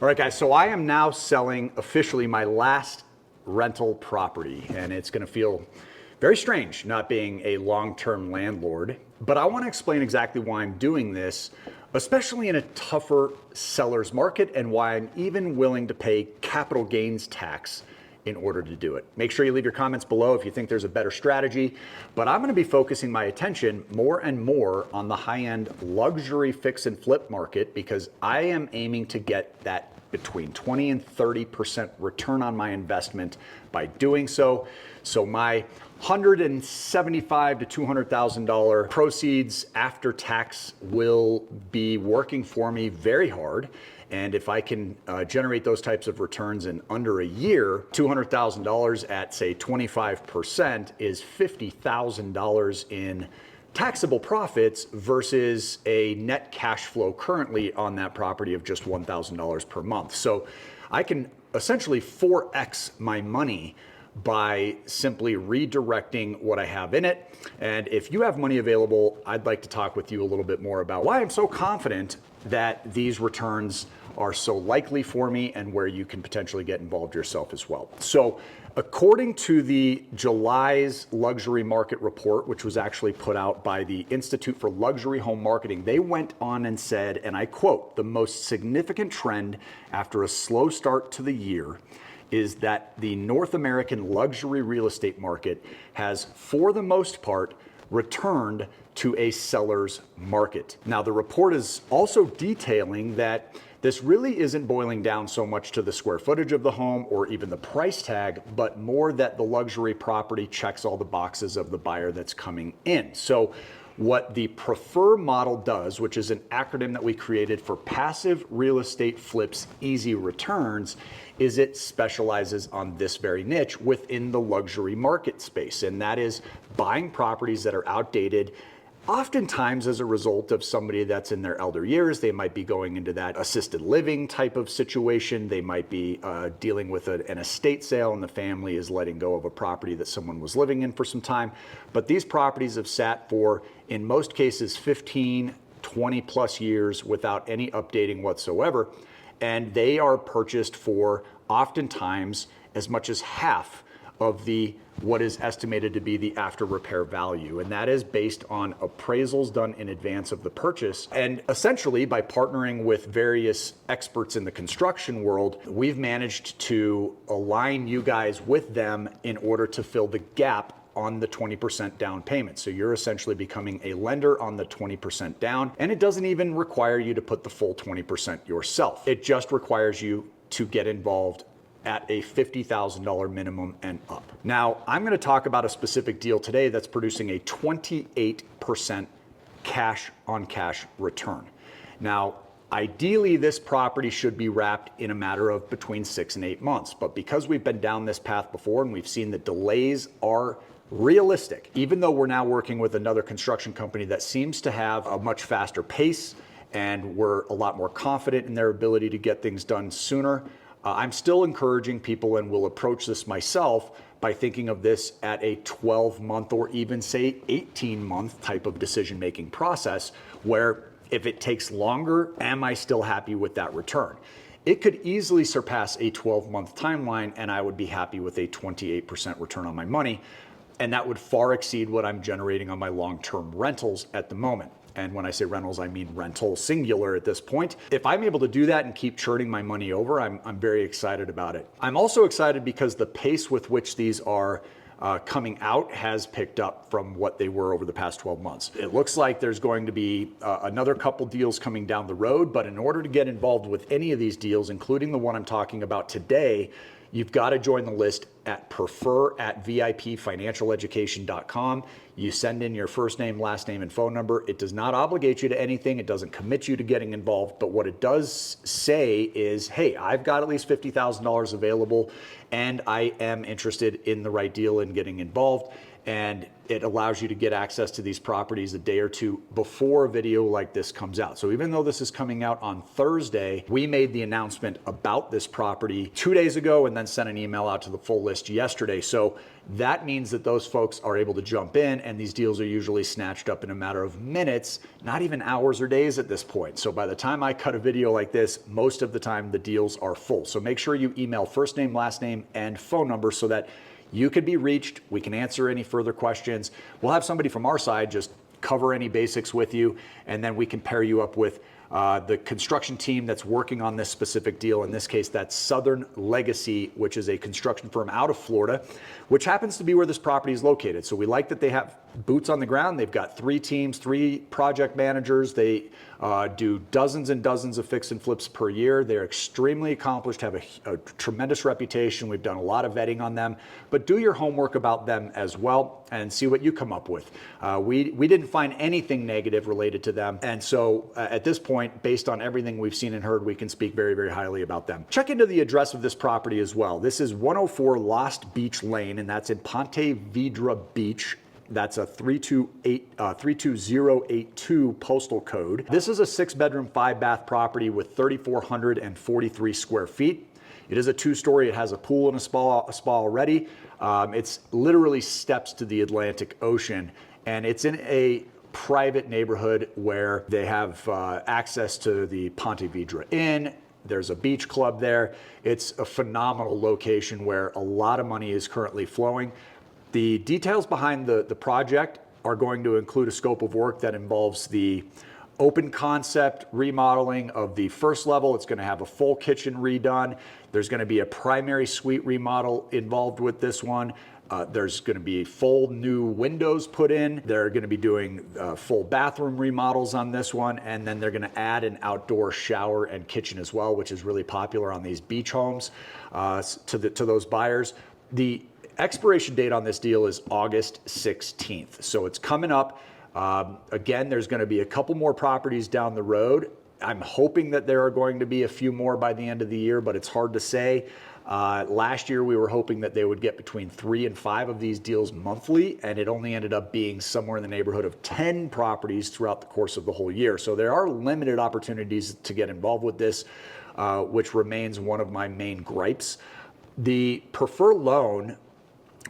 All right, guys, so I am now selling officially my last rental property, and it's gonna feel very strange not being a long-term landlord, but I wanna explain exactly why I'm doing this, especially in a tougher seller's market, and why I'm even willing to pay capital gains tax in order to do it. Make sure you leave your comments below if you think there's a better strategy, but I'm gonna be focusing my attention more and more on the high-end luxury fix and flip market, because I am aiming to get that between 20 and 30% return on my investment by doing so. So my $175,000 to $200,000 proceeds after tax will be working for me very hard. And if I can generate those types of returns in under a year, $200,000 at say 25% is $50,000 in taxable profits versus a net cash flow currently on that property of just $1,000 per month. So I can essentially 4x my money by simply redirecting what I have in it. And if you have money available, I'd like to talk with you a little bit more about why I'm so confident that these returns are so likely for me and where you can potentially get involved yourself as well. So according to the July's luxury market report, which was actually put out by the Institute for Luxury Home Marketing, they went on and said, and I quote, "The most significant trend after a slow start to the year is that the North American luxury real estate market has, for the most part, returned to a seller's market." Now, the report is also detailing that this really isn't boiling down so much to the square footage of the home or even the price tag, but more that the luxury property checks all the boxes of the buyer that's coming in. So what the Prefer model does, which is an acronym that we created for Passive Real Estate Flips Easy Returns, is it specializes on this very niche within the luxury market space. And that is buying properties that are outdated, oftentimes as a result of somebody that's in their elder years. They might be going into that assisted living type of situation. They might be dealing with an estate sale and the family is letting go of a property that someone was living in for some time. But these properties have sat for, in most cases, 15, 20 plus years without any updating whatsoever. And they are purchased for oftentimes as much as half of what is estimated to be the after repair value. And that is based on appraisals done in advance of the purchase. And essentially, by partnering with various experts in the construction world, we've managed to align you guys with them in order to fill the gap on the 20% down payment. So you're essentially becoming a lender on the 20% down, and it doesn't even require you to put the full 20% yourself. It just requires you to get involved at a $50,000 minimum and up. Now, I'm gonna talk about a specific deal today that's producing a 28% cash on cash return. Now, ideally, this property should be wrapped in a matter of between 6 and 8 months, but because we've been down this path before and we've seen that delays are realistic, even though we're now working with another construction company that seems to have a much faster pace and we're a lot more confident in their ability to get things done sooner, I'm still encouraging people, and will approach this myself, by thinking of this at a 12-month or even say 18-month type of decision-making process, where if it takes longer, am I still happy with that return? It could easily surpass a 12-month timeline, and I would be happy with a 28% return on my money, and that would far exceed what I'm generating on my long-term rentals at the moment. And when I say rentals, I mean rental singular at this point. If I'm able to do that and keep churning my money over, I'm very excited about it. I'm also excited because the pace with which these are coming out has picked up from what they were over the past 12 months. It looks like there's going to be another couple deals coming down the road, but in order to get involved with any of these deals, including the one I'm talking about today, you've got to join the list at prefer@vipfinancialeducation.com. You send in your first name, last name, and phone number. It does not obligate you to anything. It doesn't commit you to getting involved. But what it does say is, hey, I've got at least $50,000 available, and I am interested in the right deal and getting involved. and it allows you to get access to these properties a day or two before a video like this comes out. So even though this is coming out on Thursday, we made the announcement about this property 2 days ago and then sent an email out to the full list yesterday. So that means that those folks are able to jump in, and these deals are usually snatched up in a matter of minutes, not even hours or days at this point. So by the time I cut a video like this, most of the time the deals are full. So make sure you email first name, last name, and phone number so that you can be reached. We can answer any further questions. We'll have somebody from our side just cover any basics with you, and then we can pair you up with the construction team that's working on this specific deal. In this case, that's Southern Legacy, which is a construction firm out of Florida, which happens to be where this property is located. So we like that they have boots on the ground. They've got 3 teams, 3 project managers. They do dozens and dozens of fix and flips per year. They're extremely accomplished, have a tremendous reputation. We've done a lot of vetting on them, but do your homework about them as well and see what you come up with. We didn't find anything negative related to them. And so at this point, based on everything we've seen and heard, we can speak very, very highly about them. Check into the address of this property as well. This is 104 Lost Beach Lane, and that's in Ponte Vedra Beach. That's a 32082 postal code. This is a 6-bedroom, 5-bath property with 3,443 square feet. It is a 2-story. It has a pool and a spa already. It's literally steps to the Atlantic Ocean, and it's in a private neighborhood where they have access to the Ponte Vedra Inn. There's a beach club there. It's a phenomenal location where a lot of money is currently flowing. The details behind the project are going to include a scope of work that involves the open concept remodeling of the first level. It's going to have a full kitchen redone. There's going to be a primary suite remodel involved with this one. There's going to be full new windows put in. They're going to be doing full bathroom remodels on this one, and then they're going to add an outdoor shower and kitchen as well, which is really popular on these beach homes to those buyers. The expiration date on this deal is August 16th, so it's coming up. Again, there's going to be a couple more properties down the road. I'm hoping that there are going to be a few more by the end of the year, but it's hard to say. Last year, we were hoping that they would get between 3 and 5 of these deals monthly, and it only ended up being somewhere in the neighborhood of 10 properties throughout the course of the whole year. So there are limited opportunities to get involved with this, which remains one of my main gripes. The preferred loan,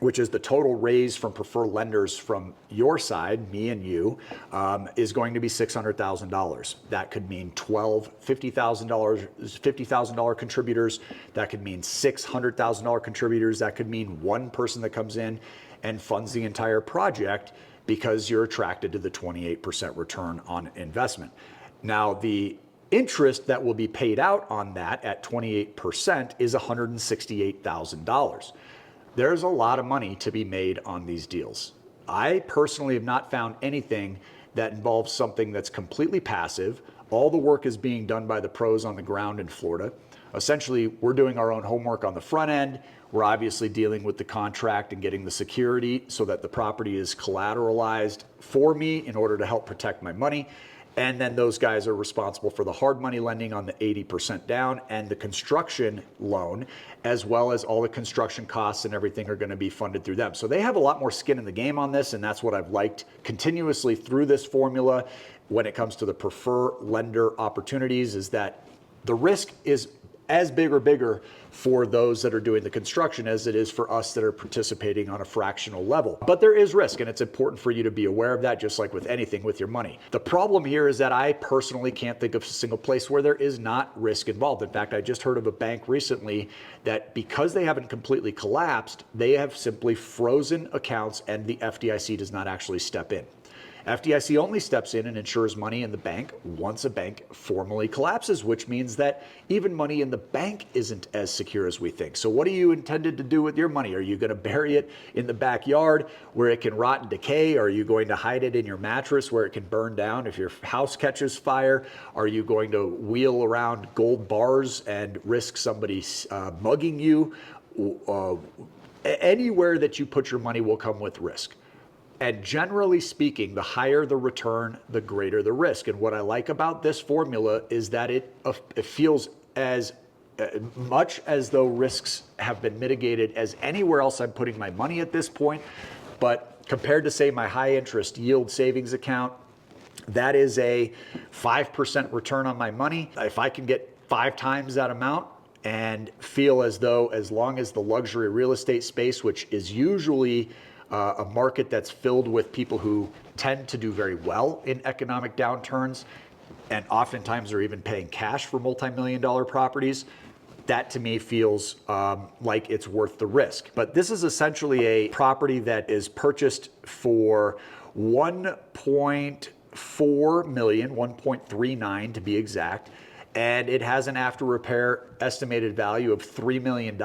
which is the total raise from preferred lenders from your side, me and you, is going to be $600,000. That could mean 12 $50,000 contributors. That could mean $600,000 contributors. That could mean one person that comes in and funds the entire project because you're attracted to the 28% return on investment. Now, the interest that will be paid out on that at 28% is $168,000. There's a lot of money to be made on these deals. I personally have not found anything that involves something that's completely passive. All the work is being done by the pros on the ground in Florida. Essentially, we're doing our own homework on the front end. We're obviously dealing with the contract and getting the security so that the property is collateralized for me in order to help protect my money. And then those guys are responsible for the hard money lending on the 80% down and the construction loan, as well as all the construction costs and everything are going to be funded through them. So they have a lot more skin in the game on this, and that's what I've liked continuously through this formula when it comes to the preferred lender opportunities, is that the risk is as big or bigger for those that are doing the construction as it is for us that are participating on a fractional level. But there is risk, and it's important for you to be aware of that, just like with anything with your money. The problem here is that I personally can't think of a single place where there is not risk involved. In fact, I just heard of a bank recently that because they haven't completely collapsed, they have simply frozen accounts and the FDIC does not actually step in. FDIC only steps in and insures money in the bank once a bank formally collapses, which means that even money in the bank isn't as secure as we think. So what are you intended to do with your money? Are you going to bury it in the backyard where it can rot and decay? Are you going to hide it in your mattress where it can burn down if your house catches fire? Are you going to wheel around gold bars and risk somebody mugging you? Anywhere that you put your money will come with risk. And generally speaking, the higher the return, the greater the risk. And what I like about this formula is that it feels as much as though risks have been mitigated as anywhere else I'm putting my money at this point. But compared to, say, my high interest yield savings account, that is a 5% return on my money. If I can get 5 times that amount and feel as though, as long as the luxury real estate space, which is usually a market that's filled with people who tend to do very well in economic downturns, and oftentimes are even paying cash for multi-million-dollar properties, that to me feels like it's worth the risk. But this is essentially a property that is purchased for $1.4 million, 1.39 to be exact, and it has an after repair estimated value of $3 million.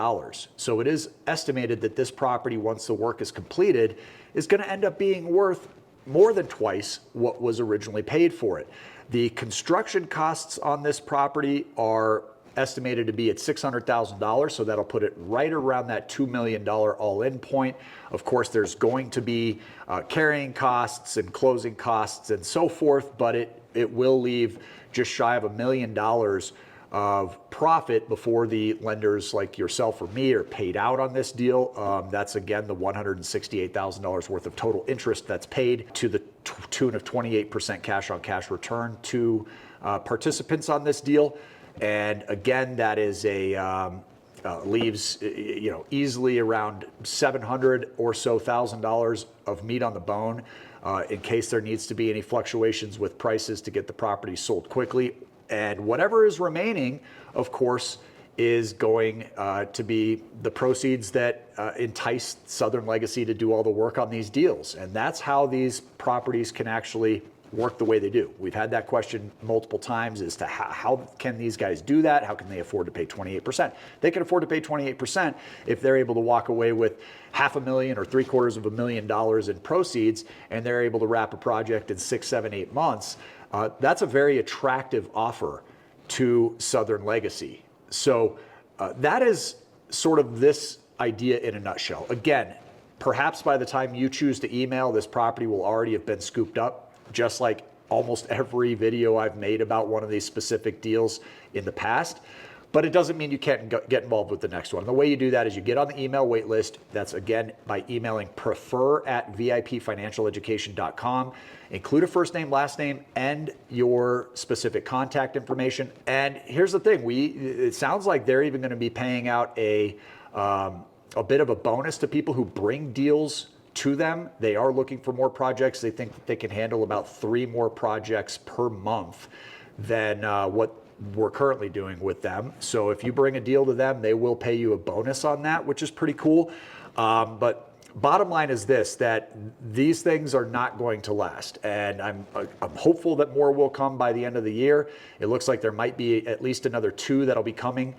So it is estimated that this property, once the work is completed, is going to end up being worth more than twice what was originally paid for it. The construction costs on this property are estimated to be at $600,000, so that'll put it right around that $2 million all-in point. Of course, there's going to be carrying costs and closing costs and so forth, but it will leave just shy of $1 million of profit before the lenders like yourself or me are paid out on this deal. That's again the $168,000 worth of total interest that's paid, to the tune of 28% cash on cash return to participants on this deal. And again, that is leaves easily around $700,000 or so of meat on the bone in case there needs to be any fluctuations with prices to get the property sold quickly. And whatever is remaining, of course, is going to be the proceeds that entice Southern Legacy to do all the work on these deals. And that's how these properties can actually work the way they do. We've had that question multiple times as to how can these guys do that? How can they afford to pay 28%? They can afford to pay 28% if they're able to walk away with $500,000 or $750,000 in proceeds, and they're able to wrap a project in 6, 7, 8 months. That's a very attractive offer to Southern Legacy. So that is sort of this idea in a nutshell. Again, perhaps by the time you choose to email, this property will already have been scooped up, just like almost every video I've made about one of these specific deals in the past. But it doesn't mean you can't get involved with the next one. The way you do that is you get on the email wait list. That's again by emailing prefer@vipfinancialeducation.com. Include a first name, last name, and your specific contact information. And here's the thing, it sounds like they're even going to be paying out a bit of a bonus to people who bring deals to them. They are looking for more projects. They think that they can handle about 3 more projects per month than what we're currently doing with them. So if you bring a deal to them, they will pay you a bonus on that, which is pretty cool. But bottom line is this, that these things are not going to last. And I'm hopeful that more will come by the end of the year. It looks like there might be at least another 2 that'll be coming.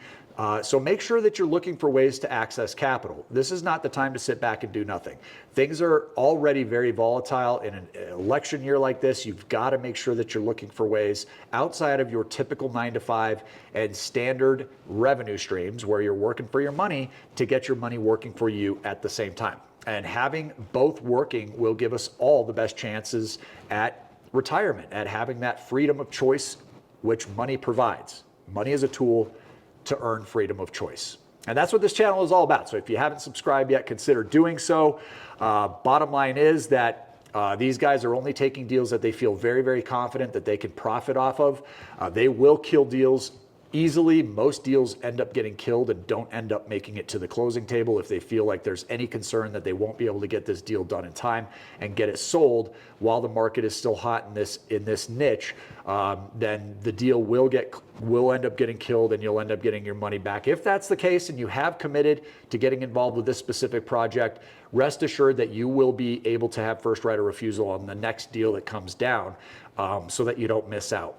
So make sure that you're looking for ways to access capital. This is not the time to sit back and do nothing. Things are already very volatile. In an election year like this, you've got to make sure that you're looking for ways outside of your typical 9-to-5 and standard revenue streams where you're working for your money to get your money working for you at the same time. And having both working will give us all the best chances at retirement, at having that freedom of choice, which money provides. Money is a tool to earn freedom of choice. And that's what this channel is all about. So if you haven't subscribed yet, consider doing so. Bottom line is that these guys are only taking deals that they feel very, very confident that they can profit off of. They will kill deals easily. Most deals end up getting killed and don't end up making it to the closing table if they feel like there's any concern that they won't be able to get this deal done in time and get it sold while the market is still hot in this niche. Then the deal will end up getting killed and you'll end up getting your money back. If that's the case and you have committed to getting involved with this specific project, rest assured that you will be able to have first right of refusal on the next deal that comes down, so that you don't miss out.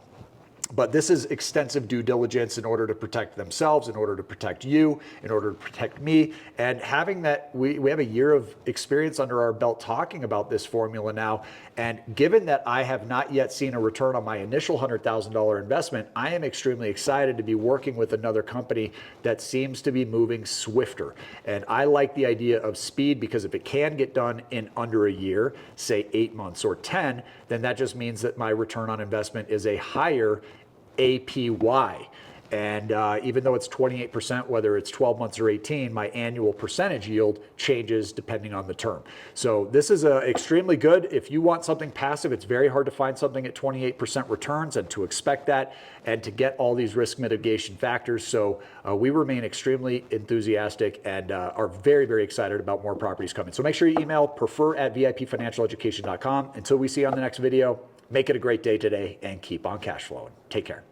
But this is extensive due diligence in order to protect themselves, in order to protect you, in order to protect me. And having that, we have a year of experience under our belt talking about this formula now. And given that I have not yet seen a return on my initial $100,000 investment, I am extremely excited to be working with another company that seems to be moving swifter. And I like the idea of speed, because if it can get done in under a year, say 8 months or 10, then that just means that my return on investment is a higher APY. And even though it's 28%, whether it's 12 months or 18, my annual percentage yield changes depending on the term. So this is extremely good. If you want something passive, it's very hard to find something at 28% returns, and to expect that and to get all these risk mitigation factors. So we remain extremely enthusiastic and are very, very excited about more properties coming. So make sure you email prefer@vipfinancialeducation.com. Until we see you on the next video, make it a great day today and keep on cash flowing. Take care.